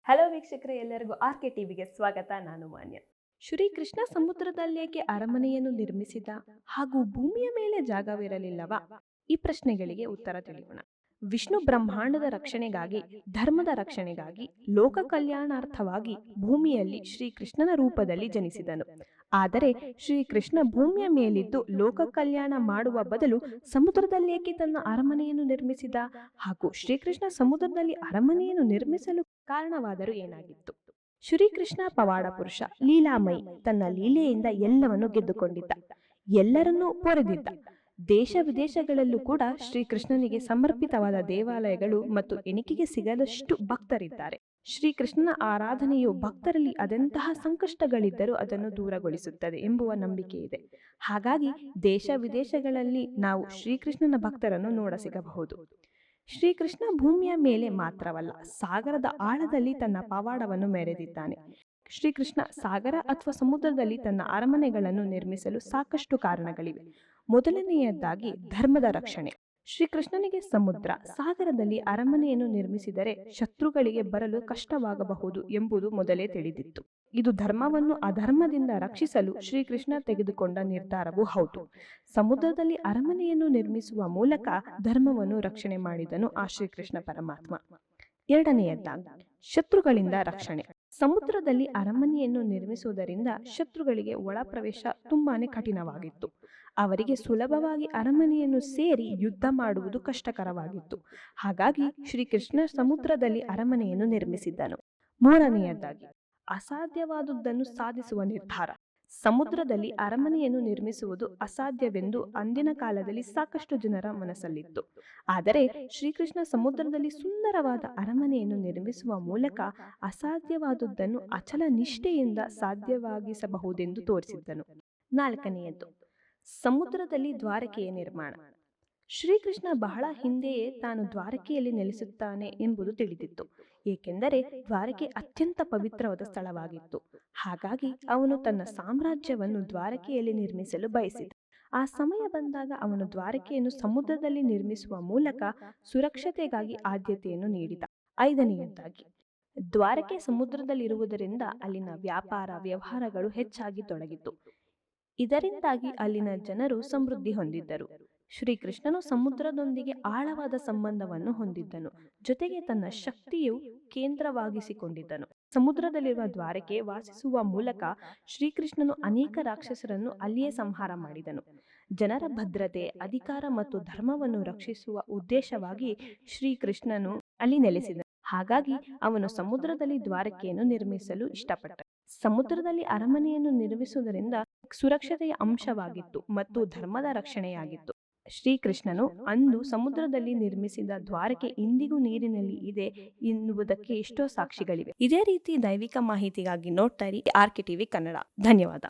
Hello ವೀಕ್ಷಕರೇ, ಎಲ್ಲರಿಗೂ RK ಟಿವಿಗೆ ಸ್ವಾಗತ. ನಾನು ಮಾನ್ಯ. ಶ್ರೀಕೃಷ್ಣ ಸಮುದ್ರದಲ್ಲೇಕೆ ಅರಮನೆಯನ್ನು ನಿರ್ಮಿಸಿದ ಹಾಗೂ ಭೂಮಿಯ ಮೇಲೆ ಜಾಗವಿರಲಿಲ್ಲವಾ? ಈ ಪ್ರಶ್ನೆಗಳಿಗೆ ಉತ್ತರ ತಿಳಿಯೋಣ. ವಿಷ್ಣು ಬ್ರಹ್ಮಾಂಡದ ರಕ್ಷಣೆಗಾಗಿ, ಧರ್ಮದ ರಕ್ಷಣೆಗಾಗಿ, ಲೋಕ ಕಲ್ಯಾಣಾರ್ಥವಾಗಿ ಭೂಮಿಯಲ್ಲಿ ಶ್ರೀಕೃಷ್ಣನ ರೂಪದಲ್ಲಿ ಜನಿಸಿದನು. ಆದರೆ ಶ್ರೀಕೃಷ್ಣ ಭೂಮಿಯ ಮೇಲಿದ್ದು ಲೋಕ ಕಲ್ಯಾಣ ಮಾಡುವ ಬದಲು ಸಮುದ್ರದಲ್ಲೇಕೆ ತನ್ನ ಅರಮನೆಯನ್ನು ನಿರ್ಮಿಸಿದ ಹಾಗೂ ಶ್ರೀಕೃಷ್ಣ ಸಮುದ್ರದಲ್ಲಿ ಅರಮನೆಯನ್ನು ನಿರ್ಮಿಸಲು ಕಾರಣವಾದರೂ ಏನಾಗಿತ್ತು? ಶ್ರೀಕೃಷ್ಣ ಪವಾಡ ಪುರುಷ, ಲೀಲಾಮಯಿ. ತನ್ನ ಲೀಲೆಯಿಂದ ಎಲ್ಲವನ್ನು ಗೆದ್ದುಕೊಂಡಿದ್ದ, ಎಲ್ಲರನ್ನೂ ಪೊರೆದಿದ್ದ. ದೇಶ ವಿದೇಶಗಳಲ್ಲೂ ಕೂಡ ಶ್ರೀಕೃಷ್ಣನಿಗೆ ಸಮರ್ಪಿತವಾದ ದೇವಾಲಯಗಳು ಮತ್ತು ಎಣಿಕೆಗೆ ಸಿಗದಷ್ಟು ಭಕ್ತರಿದ್ದಾರೆ. ಶ್ರೀಕೃಷ್ಣನ ಆರಾಧನೆಯು ಭಕ್ತರಲ್ಲಿ ಅದೆಂತಹ ಸಂಕಷ್ಟಗಳಿದ್ದರೂ ಅದನ್ನು ದೂರಗೊಳಿಸುತ್ತದೆ ಎಂಬುವ ನಂಬಿಕೆ ಇದೆ. ಹಾಗಾಗಿ ದೇಶ ವಿದೇಶಗಳಲ್ಲಿ ನಾವು ಶ್ರೀಕೃಷ್ಣನ ಭಕ್ತರನ್ನು ನೋಡಸಿಗಬಹುದು. ಶ್ರೀಕೃಷ್ಣ ಭೂಮಿಯ ಮೇಲೆ ಮಾತ್ರವಲ್ಲ, ಸಾಗರದ ಆಳದಲ್ಲಿ ತನ್ನ ಪವಾಡವನ್ನು ಮೆರೆದಿದ್ದಾನೆ. ಶ್ರೀಕೃಷ್ಣ ಸಾಗರ ಅಥವಾ ಸಮುದ್ರದಲ್ಲಿ ತನ್ನ ಅರಮನೆಗಳನ್ನು ನಿರ್ಮಿಸಲು ಸಾಕಷ್ಟು ಕಾರಣಗಳಿವೆ. ಮೊದಲನೆಯದಾಗಿ ಧರ್ಮದ ರಕ್ಷಣೆ. ಶ್ರೀಕೃಷ್ಣನಿಗೆ ಸಮುದ್ರ, ಸಾಗರದಲ್ಲಿ ಅರಮನೆಯನ್ನು ನಿರ್ಮಿಸಿದರೆ ಶತ್ರುಗಳಿಗೆ ಬರಲು ಕಷ್ಟವಾಗಬಹುದು ಎಂಬುದು ಮೊದಲೇ ತಿಳಿದಿತ್ತು. ಇದು ಧರ್ಮವನ್ನು ಅಧರ್ಮದಿಂದ ರಕ್ಷಿಸಲು ಶ್ರೀಕೃಷ್ಣ ತೆಗೆದುಕೊಂಡ ನಿರ್ಧಾರವೂ ಹೌದು. ಸಮುದ್ರದಲ್ಲಿ ಅರಮನೆಯನ್ನು ನಿರ್ಮಿಸುವ ಮೂಲಕ ಧರ್ಮವನ್ನು ರಕ್ಷಣೆ ಮಾಡಿದನು ಆ ಶ್ರೀಕೃಷ್ಣ ಪರಮಾತ್ಮ. ಎರಡನೆಯದಾಗಿ ಶತ್ರುಗಳಿಂದ ರಕ್ಷಣೆ. ಸಮುದ್ರದಲ್ಲಿ ಅರಮನೆಯನ್ನು ನಿರ್ಮಿಸುವುದರಿಂದ ಶತ್ರುಗಳಿಗೆ ಒಳ ಪ್ರವೇಶ ತುಂಬಾನೇ ಕಠಿಣವಾಗಿತ್ತು. ಅವರಿಗೆ ಸುಲಭವಾಗಿ ಅರಮನೆಯನ್ನು ಸೇರಿ ಯುದ್ಧ ಮಾಡುವುದು ಕಷ್ಟಕರವಾಗಿತ್ತು. ಹಾಗಾಗಿ ಶ್ರೀಕೃಷ್ಣ ಸಮುದ್ರದಲ್ಲಿ ಅರಮನೆಯನ್ನು ನಿರ್ಮಿಸಿದ್ದನು. ಮೂರನೆಯದಾಗಿ ಅಸಾಧ್ಯವಾದುದನ್ನು ಸಾಧಿಸುವ ನಿರ್ಧಾರ. ಸಮುದ್ರದಲ್ಲಿ ಅರಮನೆಯನ್ನು ನಿರ್ಮಿಸುವುದು ಅಸಾಧ್ಯವೆಂದು ಅಂದಿನ ಕಾಲದಲ್ಲಿ ಸಾಕಷ್ಟು ಜನರ ಮನಸ್ಸಲ್ಲಿತ್ತು. ಆದರೆ ಶ್ರೀಕೃಷ್ಣ ಸಮುದ್ರದಲ್ಲಿ ಸುಂದರವಾದ ಅರಮನೆಯನ್ನು ನಿರ್ಮಿಸುವ ಮೂಲಕ ಅಸಾಧ್ಯವಾದುದನ್ನು ಅಚಲ ನಿಷ್ಠೆಯಿಂದ ಸಾಧ್ಯವಾಗಿಸಬಹುದೆಂದು ತೋರಿಸಿದ್ದನು. ನಾಲ್ಕನೆಯದ್ದು ಸಮುದ್ರದಲ್ಲಿ ದ್ವಾರಕೆಯ ನಿರ್ಮಾಣ. ಶ್ರೀಕೃಷ್ಣ ಬಹಳ ಹಿಂದೆಯೇ ತಾನು ದ್ವಾರಕೆಯಲ್ಲಿ ನೆಲೆಸುತ್ತಾನೆ ಎಂಬುದು ತಿಳಿದಿತ್ತು. ಏಕೆಂದರೆ ದ್ವಾರಕೆ ಅತ್ಯಂತ ಪವಿತ್ರವಾದ ಸ್ಥಳವಾಗಿತ್ತು. ಹಾಗಾಗಿ ಅವನು ತನ್ನ ಸಾಮ್ರಾಜ್ಯವನ್ನು ದ್ವಾರಕೆಯಲ್ಲಿ ನಿರ್ಮಿಸಲು ಬಯಸಿದ. ಆ ಸಮಯ ಬಂದಾಗ ಅವನು ದ್ವಾರಕೆಯನ್ನು ಸಮುದ್ರದಲ್ಲಿ ನಿರ್ಮಿಸುವ ಮೂಲಕ ಸುರಕ್ಷತೆಗಾಗಿ ಆದ್ಯತೆಯನ್ನು ನೀಡಿದ. ಐದನೆಯದಾಗಿ ದ್ವಾರಕೆ ಸಮುದ್ರದಲ್ಲಿರುವುದರಿಂದ ಅಲ್ಲಿನ ವ್ಯಾಪಾರ ವ್ಯವಹಾರಗಳು ಹೆಚ್ಚಾಗಿ ತೊಡಗಿತು. ಇದರಿಂದಾಗಿ ಅಲ್ಲಿನ ಜನರು ಸಮೃದ್ಧಿ ಹೊಂದಿದ್ದರು. ಶ್ರೀಕೃಷ್ಣನು ಸಮುದ್ರದೊಂದಿಗೆ ಆಳವಾದ ಸಂಬಂಧವನ್ನು ಹೊಂದಿದ್ದನು. ಜೊತೆಗೆ ತನ್ನ ಶಕ್ತಿಯು ಕೇಂದ್ರವಾಗಿಸಿಕೊಂಡಿದ್ದನು. ಸಮುದ್ರದಲ್ಲಿರುವ ದ್ವಾರಕೆ ವಾಸಿಸುವ ಮೂಲಕ ಶ್ರೀಕೃಷ್ಣನು ಅನೇಕ ರಾಕ್ಷಸರನ್ನು ಅಲ್ಲಿಯೇ ಸಂಹಾರ ಮಾಡಿದನು. ಜನರ ಭದ್ರತೆ, ಅಧಿಕಾರ ಮತ್ತು ಧರ್ಮವನ್ನು ರಕ್ಷಿಸುವ ಉದ್ದೇಶವಾಗಿ ಶ್ರೀಕೃಷ್ಣನು ಅಲ್ಲಿ ನೆಲೆಸಿದನು. ಹಾಗಾಗಿ ಅವನು ಸಮುದ್ರದಲ್ಲಿ ದ್ವಾರಕೆಯನ್ನು ನಿರ್ಮಿಸಲು ಇಷ್ಟಪಟ್ಟ. ಸಮುದ್ರದಲ್ಲಿ ಅರಮನೆಯನ್ನು ನಿರ್ಮಿಸುವುದರಿಂದ ಸುರಕ್ಷತೆಯ ಅಂಶವಾಗಿತ್ತು ಮತ್ತು ಧರ್ಮದ ರಕ್ಷಣೆಯಾಗಿತ್ತು. ಶ್ರೀಕೃಷ್ಣನು ಅಂದು ಸಮುದ್ರದಲ್ಲಿ ನಿರ್ಮಿಸಿದ ದ್ವಾರಕೆ ಇಂದಿಗೂ ನೀರಿನಲ್ಲಿ ಇದೆ ಎನ್ನುವುದಕ್ಕೆ ಎಷ್ಟೋ ಸಾಕ್ಷಿಗಳಿವೆ. ಇದೇ ರೀತಿ ದೈವಿಕ ಮಾಹಿತಿಗಾಗಿ ನೋಡ್ತಾ ಇರಿ ಆರ್ಕೆ ಟಿವಿ ಕನ್ನಡ. ಧನ್ಯವಾದ.